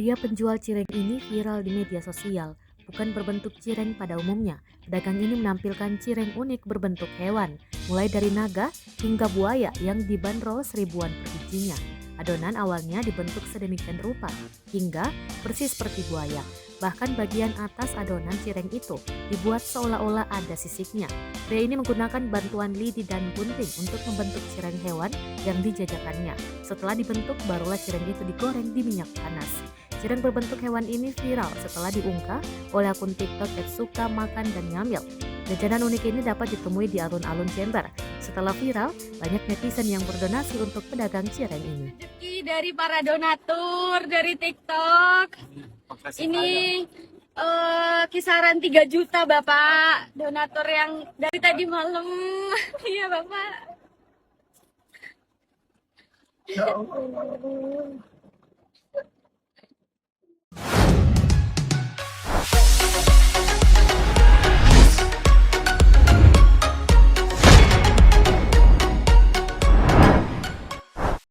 Pria penjual cireng ini viral di media sosial. Bukan berbentuk cireng pada umumnya, pedagang ini menampilkan cireng unik berbentuk hewan, mulai dari naga hingga buaya yang dibanderol seribuan per bijinya. Adonan awalnya dibentuk sedemikian rupa, hingga persis seperti buaya. Bahkan bagian atas adonan cireng itu dibuat seolah-olah ada sisiknya. Pria ini menggunakan bantuan lidi dan gunting untuk membentuk cireng hewan yang dijajakannya. Setelah dibentuk, barulah cireng itu digoreng di minyak panas. Cireng berbentuk hewan ini viral setelah diunggah oleh akun TikTok @suka makan dan nyamil. Jajanan unik ini dapat ditemui di alun-alun Jember. Setelah viral, banyak netizen yang berdonasi untuk pedagang cireng ini. Rezeki dari para donatur dari TikTok. Ini kisaran 3 juta Bapak, donatur yang dari tadi malam. Iya Bapak. Ya Allah.